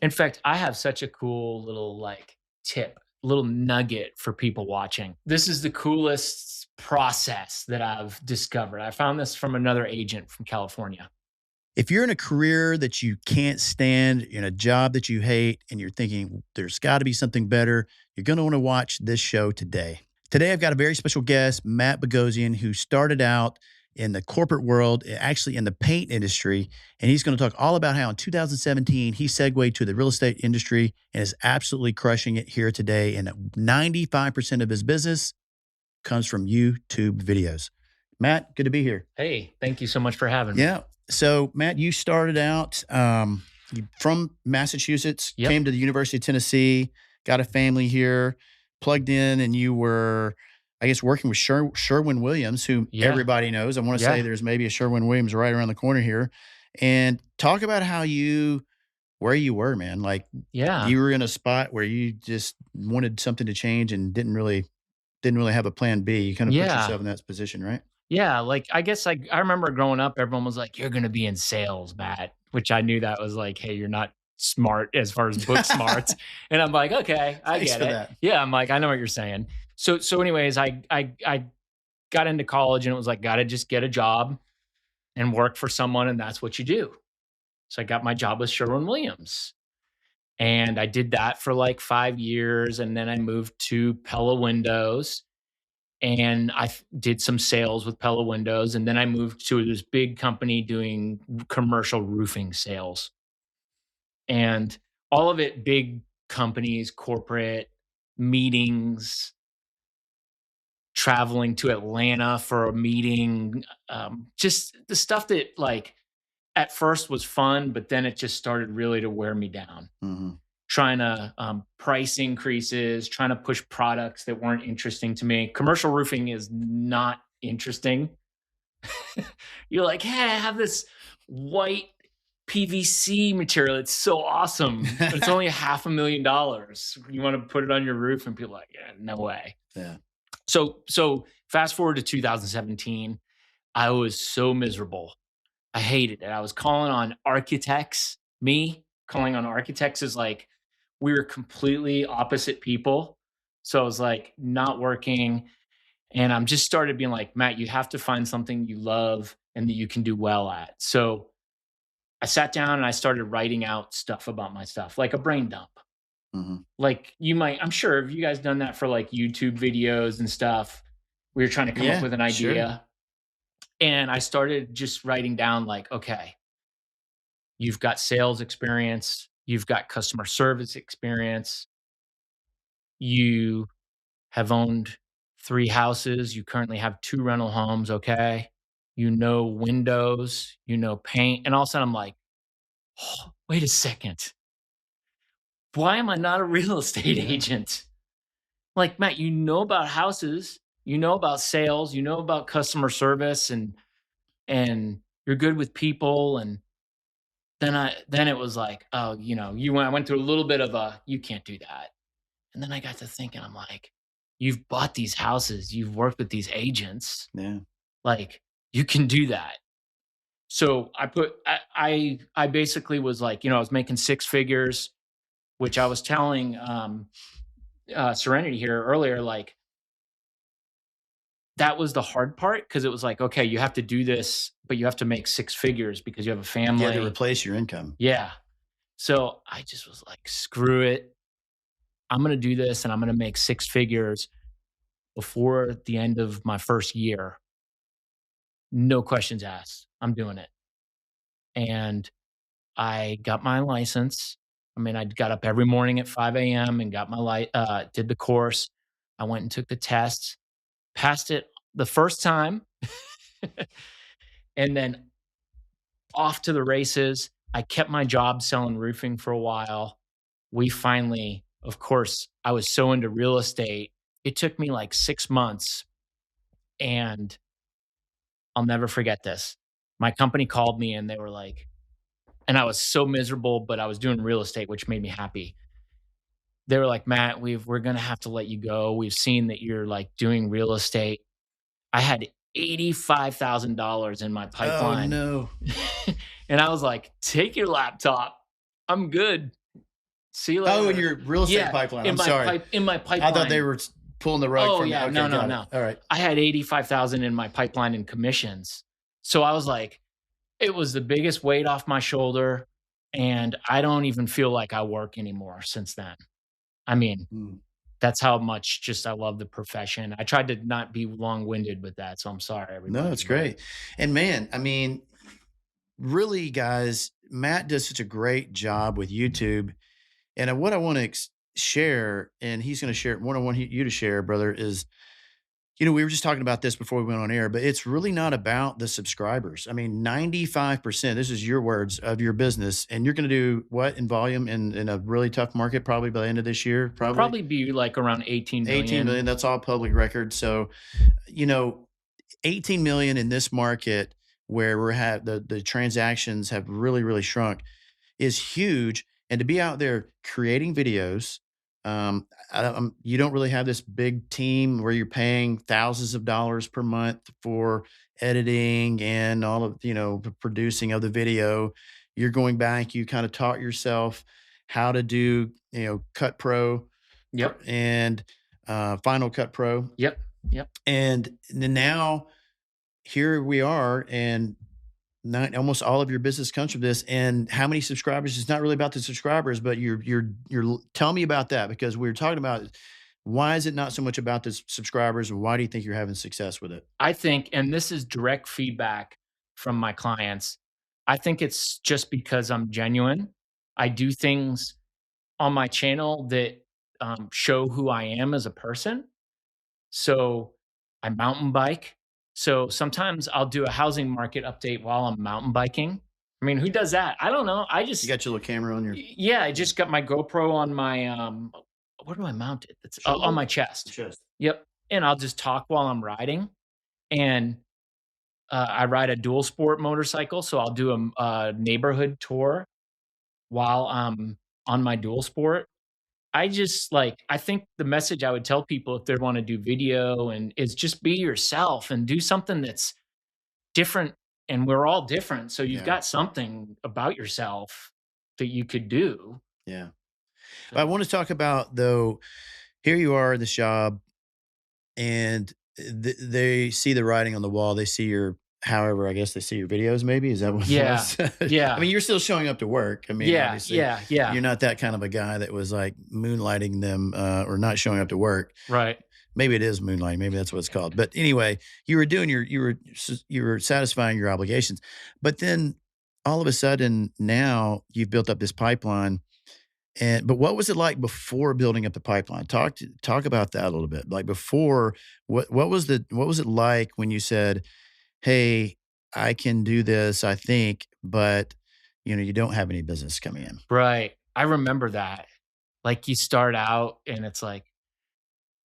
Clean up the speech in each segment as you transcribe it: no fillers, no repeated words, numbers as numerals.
In fact, I have such a cool little like tip, little nugget for people watching. This is the coolest process that I've discovered. I found this from another agent from California. If you're in a career that you can't stand, in a job that you hate, and you're thinking there's got to be something better, you're going to want to watch this show today. Today, I've got a very special guest, Matt Bogosian, who started out in the corporate world, actually in the paint industry. And he's going to talk all about how in 2017, he segued to the real estate industry and is absolutely crushing it here today. And 95% of his business comes from YouTube videos. Matt, good to be here. Hey, thank you so much for having me. Yeah. So, Matt, you started out from Massachusetts, Yep. came to the University of Tennessee, got a family here, plugged in, and you were, I guess, working with Sherwin-Williams, who Yeah. everybody knows. I want to say Yeah. there's maybe a Sherwin-Williams right around the corner here. And talk about where you were, man. Like Yeah. you were in a spot where you just wanted something to change and didn't really have a plan B. You kind of put Yeah. yourself in that position, right? Yeah. Like, I guess, like, I remember growing up, everyone was like, "You're going to be in sales, Matt," which I knew that was like, "Hey, you're not smart as far as book smarts." And I'm like, "Okay, I Thanks get for it." that. Yeah. I'm like, I know what you're saying. So anyways, I got into college and it was like, got to just get a job and work for someone. And that's what you do. So I got my job with Sherwin Williams. And I did that for like 5 years. And then I moved to Pella Windows and did some sales with Pella Windows. And then I moved to this big company doing commercial roofing sales. And all of it big companies, corporate meetings, traveling to Atlanta for a meeting, just the stuff that like at first was fun, but then it just started really to wear me down. Mhm. Trying to price increases, trying to push products that weren't interesting to me. Commercial roofing is not interesting. You're like, hey, I have this white PVC material. It's so awesome, but it's only $500,000. You want to put it on your roof, and people are like, yeah, no way. Yeah. So fast forward to 2017, I was so miserable. I hated it. I was calling on architects. Me calling on architects is like we were completely opposite people. So I was like not working. And I'm just started being like, Matt, you have to find something you love and that you can do well at. So I sat down and I started writing out stuff about my stuff, like a brain dump. Mhm. Like I'm sure, have you guys done that for like YouTube videos and stuff? We were trying to come up Yeah, with an sure. idea. And I started just writing down, like, okay, you've got sales experience, you've got customer service experience, you have owned 3 houses, you currently have 2 rental homes, okay? You know windows, you know paint, and all of a sudden I'm like, "Oh, wait a second. Why am I not a real estate Yeah. agent?" Like, Matt, you know about houses, you know about sales, you know about customer service, and you're good with people, and then it was like, "Oh, I went through a little bit of a, you can't do that." And then I got to thinking, I'm like, "You've bought these houses, you've worked with these agents, Yeah. like, you can do that." So I basically was like, I was making 6 figures, which I was telling, Serenity here earlier, like, that was the hard part because it was like, "Okay, you have to do this, but you have to make 6 figures because you have a You had to family." replace your income. Yeah. So I just was like, "Screw it. I'm gonna do this and I'm gonna make 6 figures before the end of my first year. No questions asked. I'm doing it." And I got my license. I mean, I got up every morning at 5 a.m. and got did the course. I went and took the test, passed it the first time, and then off to the races. I kept my job selling roofing for a while. We finally, of course, I was so into real estate. It took me like 6 months, and I'll never forget this. My company called me and they were like, and I was so miserable, but I was doing real estate, which made me happy. They were like, Matt, we're gonna have to let you go. We've seen that you're like doing real estate. I had $85,000 in my Oh, pipeline. no. And I was like, take your laptop. I'm good. See you later. Oh, in your real estate pipeline. I'm sorry. In my pipeline. I thought they were pulling the rug Oh, from you. yeah. Okay, No. got it. All right. I had 85,000 in my pipeline in commissions. So I was like, it was the biggest weight off my shoulder. And I don't even feel like I work anymore since then. I mean, that's how much just I love the profession. I tried to not be long-winded with that, so I'm sorry, everybody. No, it's great. And man, I mean, really, guys, Matt does such a great job with YouTube. And what I want to share, and he's going to share, what I want you to share, brother, is, we were just talking about this before we went on air, but it's really not about the subscribers. I mean, 95%, this is your words, of your business, and you're going to do what in volume in a really tough market, probably by the end of this year? Probably be like around 18 million. 18 million, that's all public record. So, 18 million in this market where the transactions have really, really shrunk is huge. And to be out there creating videos, you don't really have this big team where you're paying thousands of dollars per month for editing and all of, the producing of the video. You're going back, you kind of taught yourself how to do, Cut Pro. Yep. And Final Cut Pro. Yep. And now here we are, and almost all of your business comes from this. And how many subscribers? It's not really about the subscribers, but you're tell me about that, because we were talking about why is it not so much about the subscribers, and why do you think you're having success with it? I think, and this is direct feedback from my clients, I think it's just because I'm genuine. I do things on my channel that show who I am as a person. So I mountain bike. So sometimes I'll do a housing market update while I'm mountain biking. I mean, who does that? I don't know. I just You got your little camera on your Yeah, I just got my GoPro on my where do I mount it? It's on my chest. Yep. And I'll just talk while I'm riding. And I ride a dual sport motorcycle, so I'll do a neighborhood tour while I'm on my dual sport. I think the message I would tell people if they want to do video and is just be yourself and do something that's different. And we're all different. So you've got something about yourself that you could do. Yeah. But I want to talk about, though, here you are in this job, and they see the writing on the wall. They see however, I guess they see your videos, maybe. Is that what it was? Yeah. I mean, you're still showing up to work. I mean, obviously, yeah. You're not that kind of a guy that was like moonlighting them or not showing up to work. Right. Maybe it is moonlighting. Maybe that's what it's called. But anyway, you were doing you were satisfying your obligations. But then all of a sudden now you've built up this pipeline. But what was it like before building up the pipeline? Talk about that a little bit. Like before, what was it like when you said, "Hey, I can do this, I think," but you don't have any business coming in? Right. I remember that. Like you start out and it's like,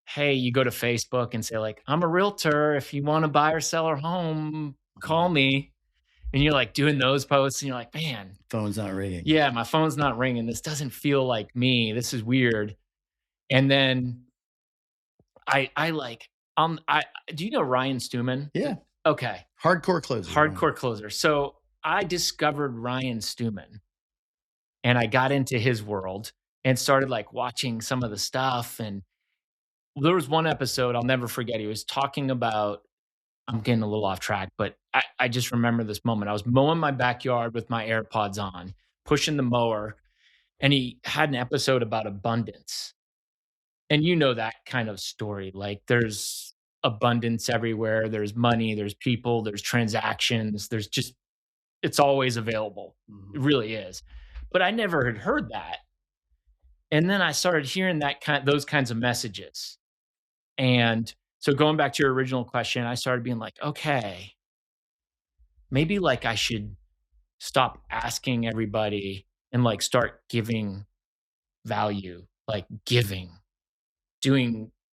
hey, you go to Facebook and say like, I'm a realtor. If you want to buy or sell a home, call me. And you're like doing those posts and you're like, man, Phone's not ringing. yeah, my phone's not ringing. This doesn't feel like me. This is weird. And then I do you know Ryan Stewman? Yeah. Okay. Hardcore closer. Hardcore closer. So I discovered Ryan Stewman and I got into his world and started like watching some of the stuff. And there was one episode I'll never forget. He was talking about, I'm getting a little off track, but I just remember this moment. I was mowing my backyard with my AirPods on, pushing the mower, and he had an episode about abundance. And you know that kind of story. Like there's abundance everywhere. There's money, there's people, there's transactions, it's always available. Mm-hmm. It really is. But I never had heard that. And then I started hearing those kinds of messages. And so going back to your original question, I started being like, okay, maybe like I should stop asking everybody and like start giving value, like doing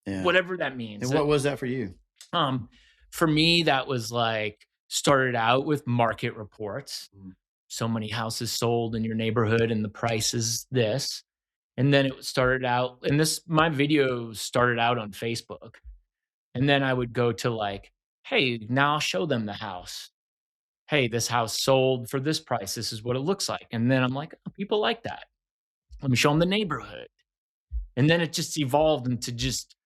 whatever that means. And what was that for you? For me, that was like started out with market reports. So many houses sold in your neighborhood and the price is this. And then it started out, and my video started out on Facebook. And then I would go to like, hey, now I'll show them the house. Hey, this house sold for this price. This is what it looks like. And then I'm like, oh, people like that. Let me show them the neighborhood. And then it just evolved into just,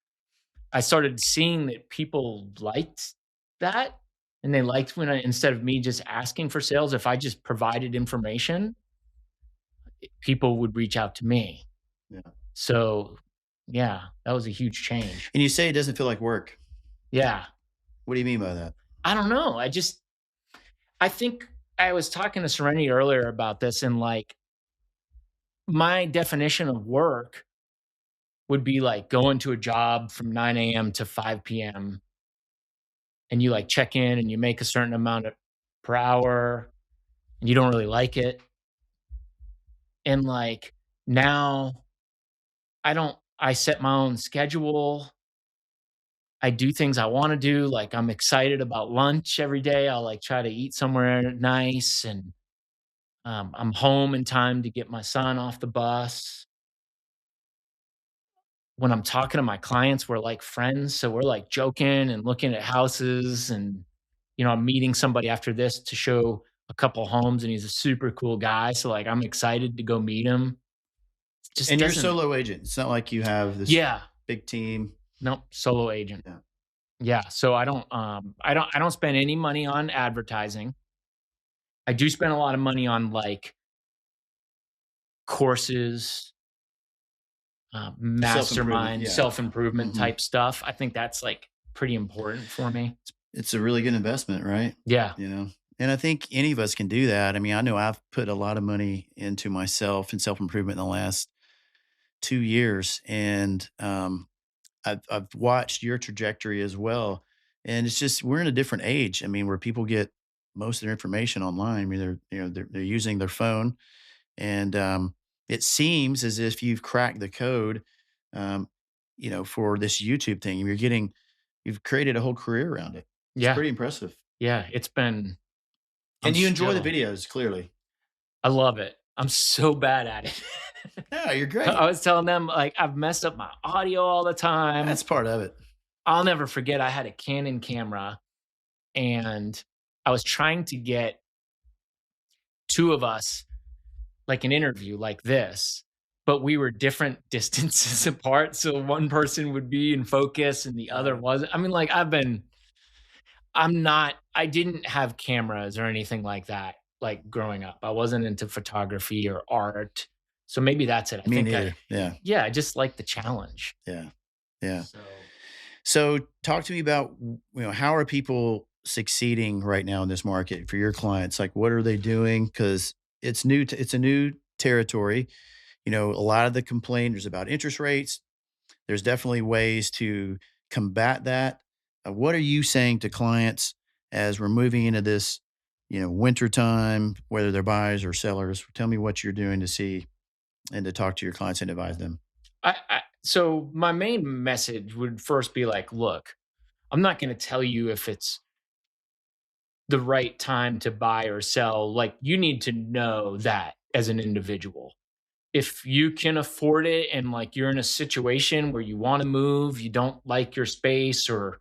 I started seeing that people liked that. And they liked when instead of me just asking for sales, if I just provided information, people would reach out to me. Yeah. So, yeah, that was a huge change. And you say it doesn't feel like work. Yeah. What do you mean by that? I don't know. I think I was talking to Serenity earlier about this, and like my definition of work would be like going to a job from 9 a.m. to 5 p.m. and you like check in and you make a certain amount per hour and you don't really like it. And like now I set my own schedule. I do things I want to do. Like I'm excited about lunch every day. I'll like try to eat somewhere nice, and I'm home in time to get my son off the bus. When I'm talking to my clients, we're like friends. So we're like joking and looking at houses, and, I'm meeting somebody after this to show a couple homes, and he's a super cool guy. So like, I'm excited to go meet him. Just And you're a doesn't. solo agent. It's not like you have this Yeah. big team. Nope. Solo agent. Yeah. Yeah. So I don't spend any money on advertising. I do spend a lot of money on like courses, mastermind, yeah. self-improvement Mhm. type stuff. I think that's like pretty important for me. It's a really good investment, right? Yeah. And I think any of us can do that. I mean, I know I've put a lot of money into myself and self-improvement in the last 2 years, and I've watched your trajectory as well. And it's just we're in a different age. I mean, where people get most of their information online. I mean, they're using their phone, and it seems as if you've cracked the code. Um, for this YouTube thing, you've created a whole career around it. It's Yeah. pretty impressive. Yeah. And you enjoy the still- videos, clearly. I love it. I'm so bad at it. Yeah, you're great. I was telling them like I've messed up my audio all the time. That's part of it. I'll never forget I had a Canon camera and I was trying to get two of us like an interview like this, but we were different distances apart. So one person would be in focus and the other wasn't. I mean, like I didn't have cameras or anything like that, like growing up. I wasn't into photography or art. So maybe that's it. Me neither. Yeah, I just like the challenge. Yeah. Yeah. So So talk to me about, how are people succeeding right now in this market for your clients? Like, what are they doing? Because it's new. It's a new territory. A lot of the complaint is about interest rates. There's definitely ways to combat that. What are you saying to clients as we're moving into this, winter time, whether they're buyers or sellers? Tell me what you're doing to see and to talk to your clients and advise them. so my main message would first be like, look, I'm not going to tell you if it's the right time to buy or sell. Like you need to know that as an individual. If you can afford it and like you're in a situation where you want to move, you don't like your space or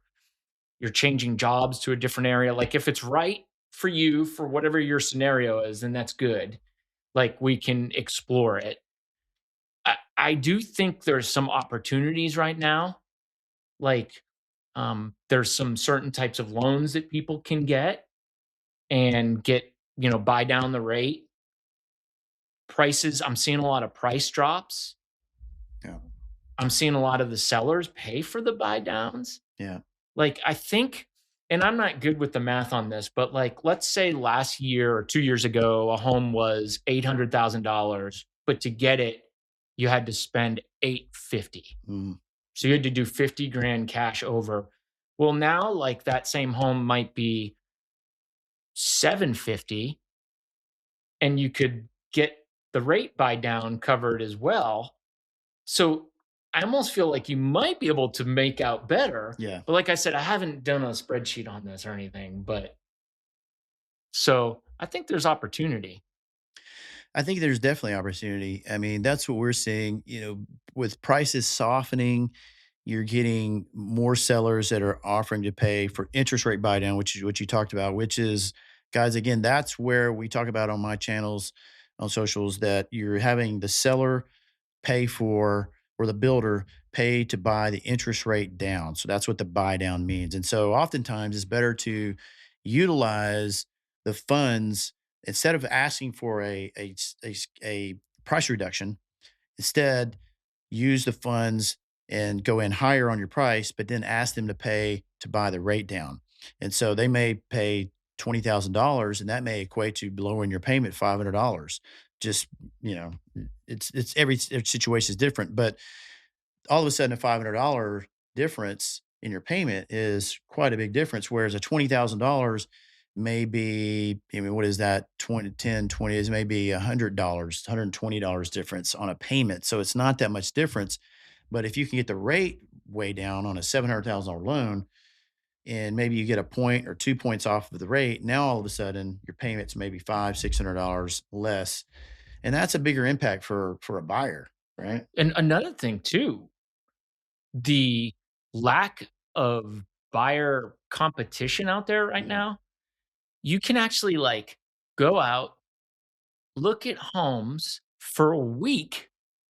you're changing jobs to a different area, like if it's right for you for whatever your scenario is, then that's good. Like we can explore it. I do think there's some opportunities right now. Like there's some certain types of loans that people can get and get, buy down the rate. Prices, I'm seeing a lot of price drops. Yeah. I'm seeing a lot of the sellers pay for the buy downs. Yeah. Like I think, and I'm not good with the math on this, but like let's say last year or 2 years ago, a home was $800,000, but to get it, you had to spend $850. Mm. So you had to do 50 grand cash over. Well, now like that same home might be 750 and you could get the rate buy down covered as well. So I almost feel like you might be able to make out better. Yeah. But like I said, I haven't done a spreadsheet on this or anything, but so I think there's opportunity. I think there's definitely opportunity. I mean, that's what we're seeing, with prices softening, you're getting more sellers that are offering to pay for interest rate buy down, which is what you talked about, which is, guys, again, that's where we talk about on my channels, on socials, that you're having the seller pay for, or the builder pay to buy the interest rate down. So that's what the buy down means. And so oftentimes it's better to utilize the funds instead of asking for a price reduction. Instead, use the funds and go in higher on your price, but then ask them to pay to buy the rate down. And so they may pay $20,000, and that may equate to lowering your payment $500. Just, you know, it's every situation is different, but all of a sudden a $500 difference in your payment is quite a big difference. Whereas a $20,000 may be, I mean, what is that? 20, 10, 20 is maybe $100, $120 difference on a payment. So it's not that much difference. But if you can get the rate way down on a $700,000 loan, and maybe you get a point or 2 points off of the rate, now all of a sudden your payments maybe $500, $600 less. And that's a bigger impact for a buyer, right? And another thing too, the lack of buyer competition out there right Yeah. now, you can actually like go out, look at homes for a week,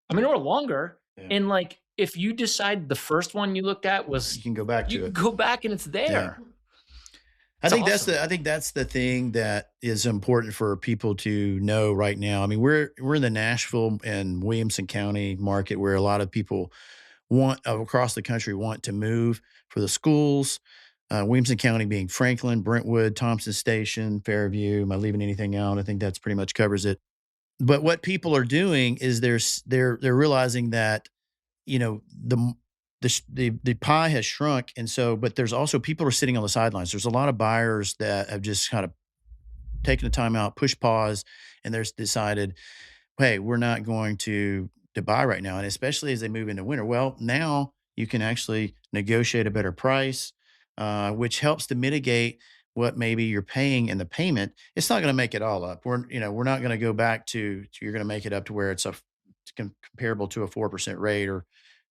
I mean, or longer. Yeah. And like, if you decide the first one you looked at was, You can go back you to can it. go back and it's Yeah. there. I It's think that's awesome. the I think that's the thing that is important for people to know right now. I mean, we're in the Nashville and Williamson County market where a lot of people want across the country want to move for the schools. Williamson County being Franklin, Brentwood, Thompson Station, Fairview. Am I leaving anything out? I think that's pretty much covers it. But what people are doing is they're realizing that, you know, the pie has shrunk, and so but there's also people are sitting on the sidelines. There's a lot of buyers that have just kind of taken the time out, push pause, and they're decided, hey, we're not going to buy right now. And especially as they move into winter, well, now you can actually negotiate a better price, which helps to mitigate what maybe you're paying in the payment. It's not going to make it all up. We're not going to go back to you're going to make it up to where it's comparable to a 4% rate or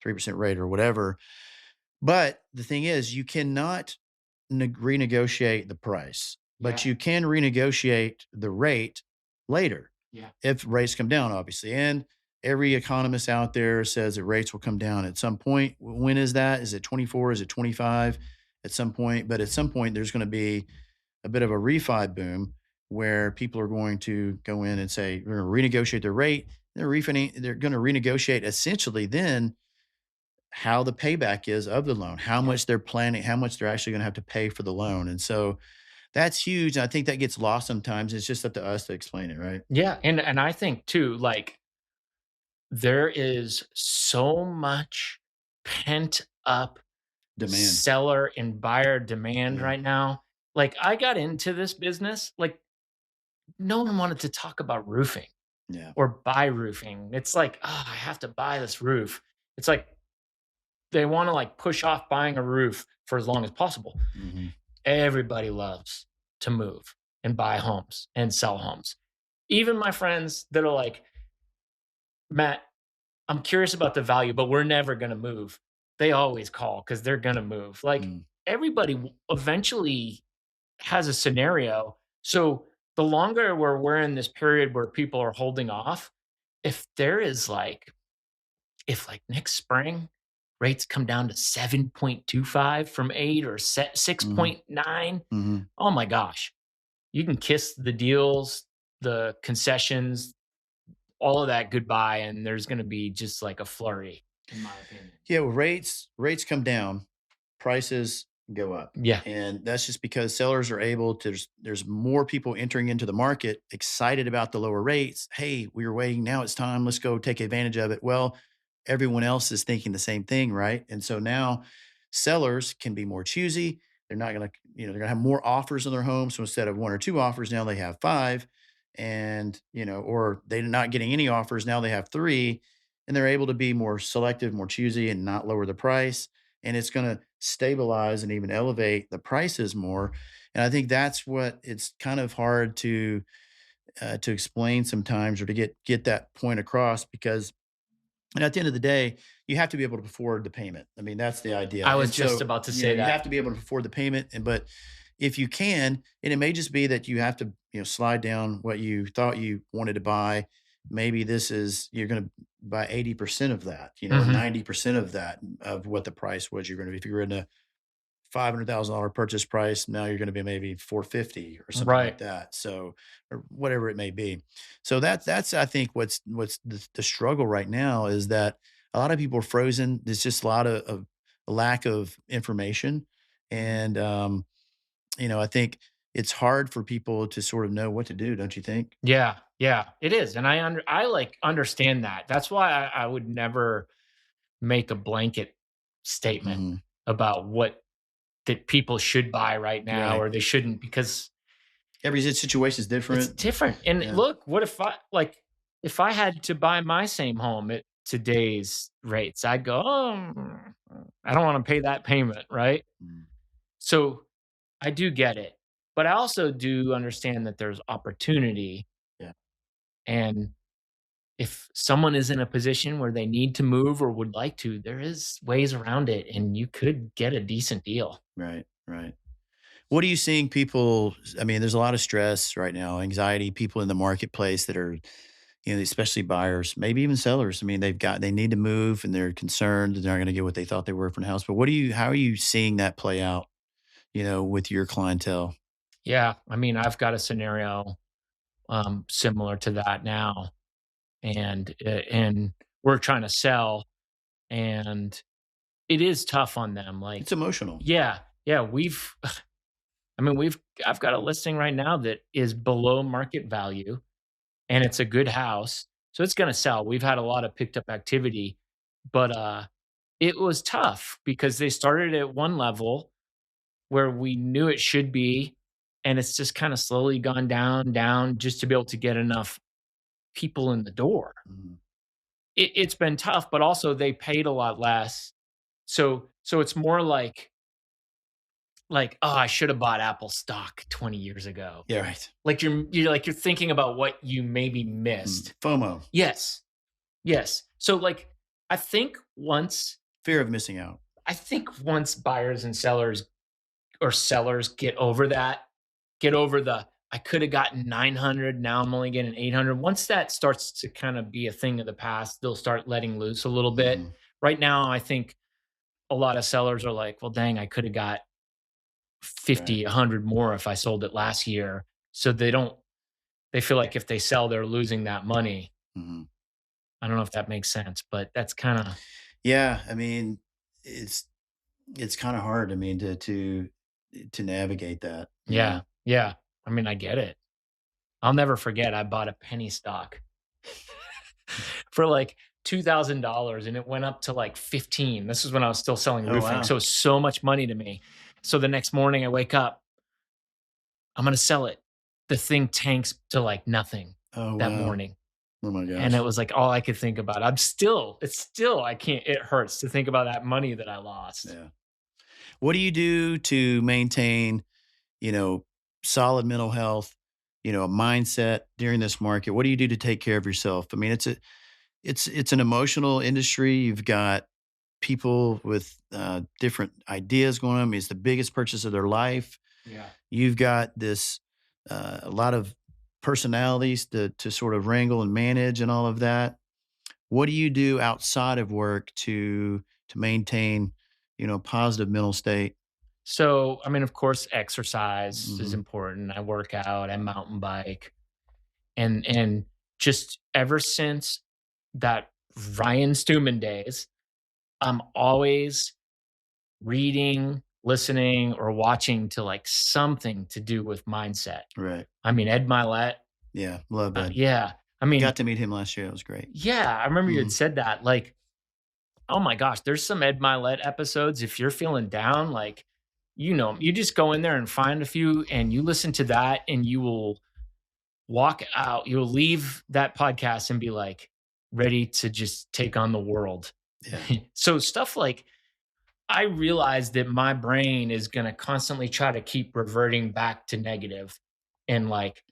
3% rate or whatever. But the thing is, you cannot renegotiate the price, but Yeah. you can renegotiate the rate later Yeah. if rates come down, obviously. And every economist out there says that rates will come down at some point. When is that? Is it 24? Is it 25? At some point, but at some point, there's going to be a bit of a refi boom where people are going to go in and say, we're going to renegotiate the rate. They're going to renegotiate essentially then how the payback is of the loan, how Yeah. much they're planning, how much they're actually going to have to pay for the loan. And so that's huge. I think that gets lost sometimes. It's just up to us to explain it, right? Yeah. And I think too, like there is so much pent up Demand. seller and buyer demand Yeah. right now. Like I got into this business, like no one wanted to talk about roofing Yeah. or buy roofing. It's like, oh, I have to buy this roof. It's like they want to like push off buying a roof for as long as possible. Hmm. Everybody loves to move and buy homes and sell homes. Even my friends that are like, Matt, I'm curious about the value, but we're never going to move. They always call because they're going to move. Like Mm. everybody eventually has a scenario. So the longer we're in this period where people are holding off, if there is like, if like next spring rates come down to 7.25 from 8 or Hmm. 6.9, Hmm. oh my gosh, you can kiss the deals, the concessions, all of that goodbye, and there's going to be just like a flurry, in my opinion. Yeah. Well, rates come down, prices go up. Yeah. And that's just because sellers are able to, there's more people entering into the market excited about the lower rates. Hey, we were waiting. Now it's time. Let's go take advantage of it. Well, everyone else is thinking the same thing, right? And so now sellers can be more choosy. They're not going to, they're going to have more offers on their home. So instead of one or two offers, now they have five. And, or they're not getting any offers. Now they have three, and they're able to be more selective, more choosy, and not lower the price. And it's going to stabilize and even elevate the prices more. And I think that's what it's kind of hard to explain sometimes, or to get that point across, because and at the end of the day, you have to be able to afford the payment. I mean, that's the idea. I was And just so, about to say you have that. to be able to afford the payment. But if you can, and it may just be that you have to, slide down what you thought you wanted to buy. Maybe this is, you're going to by 80% of that, or Mhm. 90% of that, of what the price was you're going to be. If you were in a $500,000 purchase price, now you're going to be maybe 450 or something like Right. that. So, or whatever it may be. So that's I think what's the struggle right now is that a lot of people are frozen. There's just a lot of a lack of information, and I think it's hard for people to sort of know what to do. Don't you think? Yeah, yeah, it is, and I, like, understand that. That's why I would never make a blanket statement Hmm. about what that people should buy right now Right. or they shouldn't because Every situation is it's different. different. And Yeah. look, what if if I had to buy my same home at today's rates, I'd go, "Oh, I don't wanna pay that payment," right? Mm. So, I do get it, but I also do understand that there's opportunity, Yeah. and if someone is in a position where they need to move or would like to, there is ways around it, and you could get a decent deal. Right. Right. What are you seeing people? I mean, there's a lot of stress right now, anxiety, people in the marketplace that are, especially buyers, maybe even sellers. I mean, they need to move and they're concerned that they're not going to get what they thought they were from the house. But how are you seeing that play out, with your clientele? Yeah, I mean, I've got a scenario, similar to that now, and we're trying to sell, and it is tough on them, It's like emotional. yeah, yeah, I mean, I've got a listing right now that is below market value, and it's a good house, so it's gonna sell. We've had a lot of picked up activity, but, it was tough because they started at one level where we knew it should be, and it's just kinda slowly gone down, down just to be able to get enough people in the door. Mhm. It's been tough, but also they paid a lot less. So it's more like, "Oh, I should have bought Apple stock 20 years ago." Yeah, right. Like you're thinking about what you maybe missed. FOMO, Yes. Yes. So, like, I think once fear of missing out. I think once buyers and sellers or sellers get over that, get over the, "I coulda gotten 900, now I'm only getting 800." Once that starts to kinda be a thing of the past, they'll start letting loose a little bit. Mhm. Right now, I think a lot of sellers are like, "Well, dang, I coulda got Right. 50, 100 more if I sold it last year." So they feel like if they sell, they're losing that money. Mhm. I don't know if that makes sense, but that's kinda Yeah, I mean, it's it's kind of hard. I mean, to navigate that. yeah, yeah. I mean, I get it. I'll never forget, I bought a penny stock for, like, $2,000 and it went up to, like, 15. This is when I was still selling Oh roofing, wow. so it's so much money to me. So the next morning I wake up, I'm gonna sell it. The thing tanks to, like, nothing Oh that wow. morning, Oh my and it gosh. was, like, all I could think about. It's still I can't it hurts to think about that money that I lost. Yeah. What do you do to maintain, you know, solid mental health, a mindset during this market? What do you do to take care of yourself? I mean, it's an emotional industry. You've got people with different ideas going on. I mean, it's the biggest purchase of their life. Yeah. You've got this a lot of personalities to sort of wrangle and manage and all of that. What do you do outside of work to maintain, positive mental state? So, I mean, of course, exercise is Mhm. important. I work out, I mountain bike, and just ever since that Ryan Stewman days, I'm always reading, listening, or watching to like something to do with mindset. Right. I mean, Ed Milet, Yeah, love Ed. yeah. I mean, Got to meet him last year, it was great. yeah. I remember you had Mhm. said that. Like, oh my gosh, there's some Ed Milet episodes. If you're feeling down, like, you just go in there and find a few, and you listen to that, and you will walk out. You'll leave that podcast and be like ready to just take on the world. Yeah. So stuff like I realize that my brain is going to constantly try to keep reverting back to negative and like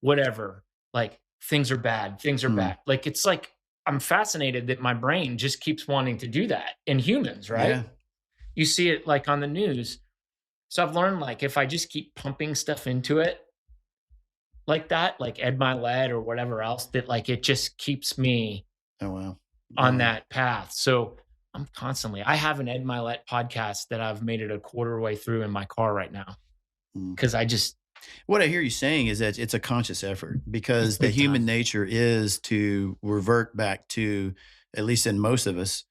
whatever, like things are bad, things are Mm. bad. Like it's like I'm fascinated that my brain just keeps wanting to do that in humans, right? Yeah. You see it like on the news. So I've learned like if I just keep pumping stuff into it like that, like Ed Milet or whatever else, that like it just keeps me Oh, wow. on that path. So I'm constantly, I have an Ed Milet podcast that I've made it a quarter way through in my car right now. Mm. Cause I just, What I hear you saying is that it's a conscious effort because the big human time. nature is to revert back to, at least in most of us,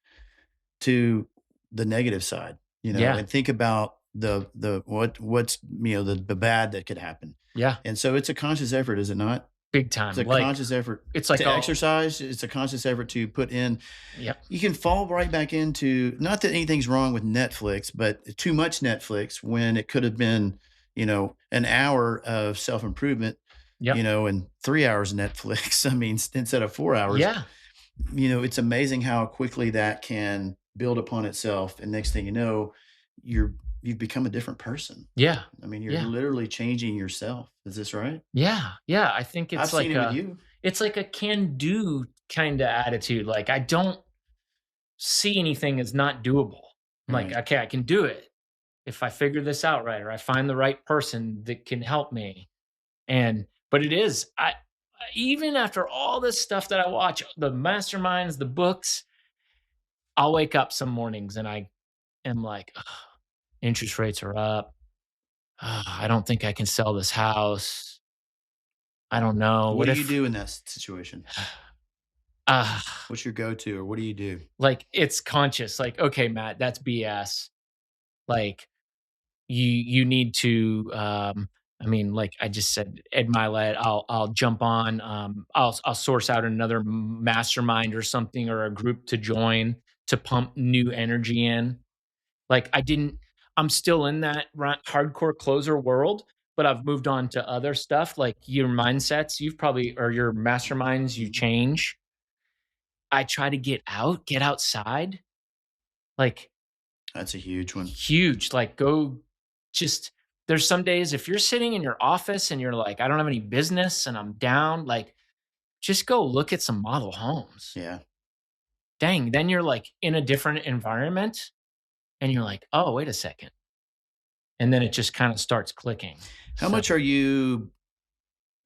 to the negative side, Yeah. and think about what's the bad that could happen. Yeah. And so it's a conscious effort, is it not? Big It's time. a Like, conscious effort it's like, to oh, exercise. It's a conscious effort to put in. yep. You can fall right back into, not that anything's wrong with Netflix, but too much Netflix when it could have been, an hour of self improvement, Yep. and 3 hours of Netflix. I mean, instead of 4 hours. Yeah. It's amazing how quickly that can build upon itself. And next thing you know, you've become a different person. Yeah. I mean, you're Yeah. literally changing yourself. Is this right? Yeah. Yeah. I think I've it's seen like it with you. it's like a can do kind of attitude. Like, I don't see anything as not doable. I'm like, Right. okay, I can do it if I figure this out right, or I find the right person that can help me. But it is, even after all this stuff that I watch, the masterminds, the books, I'll wake up some mornings and I am like, "Ugh, interest rates are up. Ugh, I don't think I can sell this house. I don't know. What What do you if, do in that situation? uh, What's your go-to, or what do you do? like, it's conscious, like, okay, Matt, that's BS. Like, you need to, I mean, like I just said, Ed Milet, I'll jump on, I'll source out another mastermind or something, or a group to join to pump new energy in. Like, I'm still in that hardcore closer world, but I've moved on to other stuff. Like, your mindsets, you've probably, or your masterminds, you change. I try to get outside, like, That's a huge one. huge, like, go, just, there's some days if you're sitting in your office and you're like, I don't have any business and I'm down, like, just go look at some model homes. Yeah. Dang, then you're like in a different environment and you're like, oh, wait a second. And then it just kind of starts clicking. How So, much are you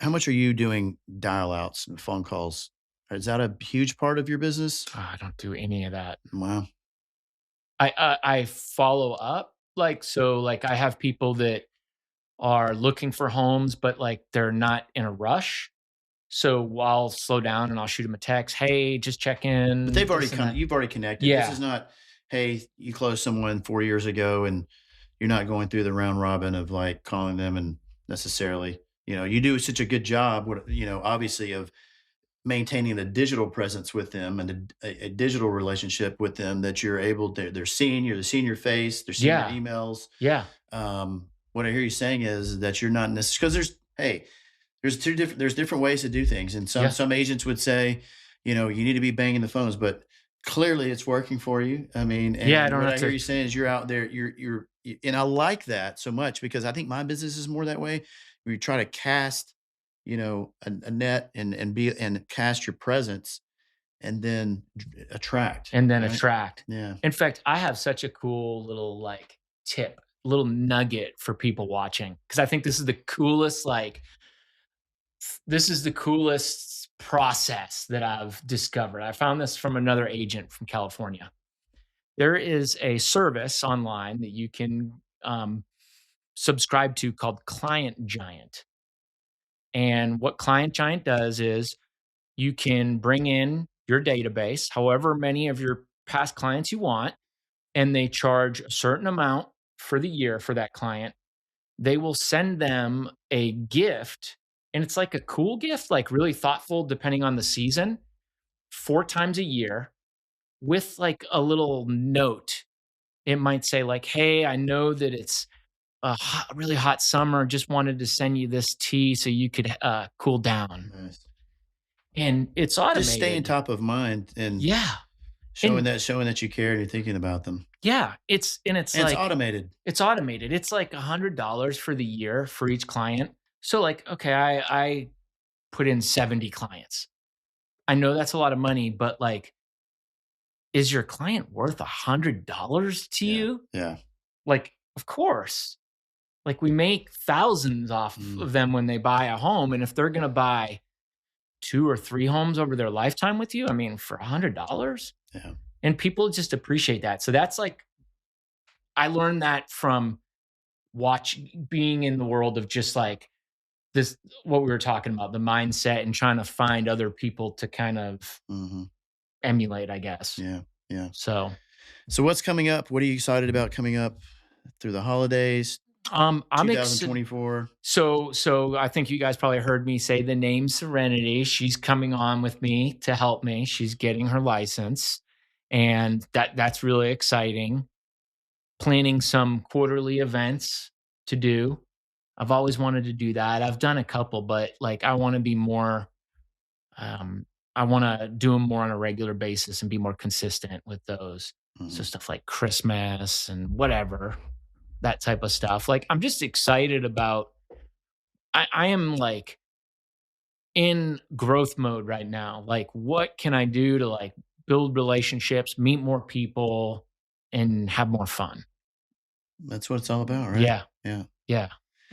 how much are you doing dial outs and phone calls? Is that a huge part of your business? I don't do any of that. Wow. I follow up, like, so, like, I have people that are looking for homes, but like they're not in a rush. So I'll slow down and I'll shoot them a text. Hey, just check But in. they've already This and that. you've already connected. This Yeah. is not, hey, you closed someone 4 years ago and you're not going through the round robin of like calling them and necessarily, you do such a good job, obviously, of maintaining the digital presence with them and a digital relationship with them, that you're able to, they're seeing your face, they're seeing your Yeah. emails. Yeah. What I hear you saying is that you're not necessarily, because there's different ways to do things. And some Yeah. some agents would say, you need to be banging the phones, but clearly it's working for you. I mean, Yeah. I and don't what have I hear to. you saying is you're out there, and I like that so much because I think my business is more that way. Where you try to cast, a net and cast your presence and then attract, And then right? attract. Yeah. In fact, I have such a cool little like tip, little nugget for people watching. Cause I think this is the coolest, like, this is the coolest process that I've discovered. I found this from another agent from California. There is a service online that you can subscribe to called Client Giant. And what Client Giant does is you can bring in your database, however many of your past clients you want, and they charge a certain amount for the year for that client. They will send them a gift, and it's like a cool gift, like really thoughtful, depending on the season, 4 times a year with like a little note. It might say, like, hey, I know that it's really hot summer. Just wanted to send you this tea so you could cool down. Nice. And it's Just staying automated. top of mind and Yeah. showing And that you care and you're thinking about them. yeah, it's And it's like, automated. it's automated. It's like $100 for the year for each client. So, like, okay, I put in 70 clients. I know that's a lot of money, but like, is your client worth $100 to Yeah. you? Yeah. Like, of course. Like, we make thousands off Mm. of them when they buy a home, and if they're gonna buy 2 or 3 homes over their lifetime with you. I mean, for $100. Yeah. And people just appreciate that. So that's like, I learned that from being in the world of just like this, what we were talking about, the mindset and trying to find other people to kind of emulate, I guess. Yeah. Yeah. So what's coming up? What are you excited about coming up through the holidays? I'm 2024. So I think you guys probably heard me say the name Serenity. She's coming on with me to help me. She's getting her license, and that's really exciting. Planning some quarterly events to do. I've always wanted to do that. I've done a couple, but like I want to be more I want to do them more on a regular basis and be more consistent with those. So stuff like Christmas and whatever, that type of stuff. Like I'm just excited about, I am like in growth mode right now. Like what can I do to like build relationships, meet more people, and have more fun? That's what it's all about, right? Yeah. Yeah. Yeah.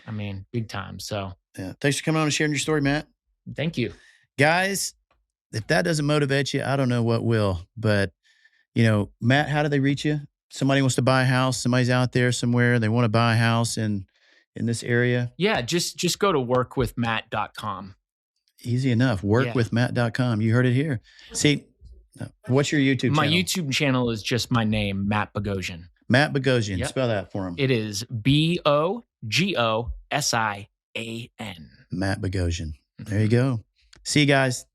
I mean, big time. So Yeah. Thanks for coming on and sharing your story, Matt. thank you. Guys, if that doesn't motivate you, I don't know what will. But, Matt, how do they reach you? Somebody wants to buy a house. Somebody's out there somewhere. They want to buy a house in this area. Yeah. Just go to workwithmatt.com. Easy enough. Workwithmatt.com. You heard it here. See, what's your YouTube channel? My YouTube channel is just my name, Matt Bogosian. Matt Bogosian. Yep. Spell that for him. It is Bogosian. Matt Bogosian. There you go. See you guys.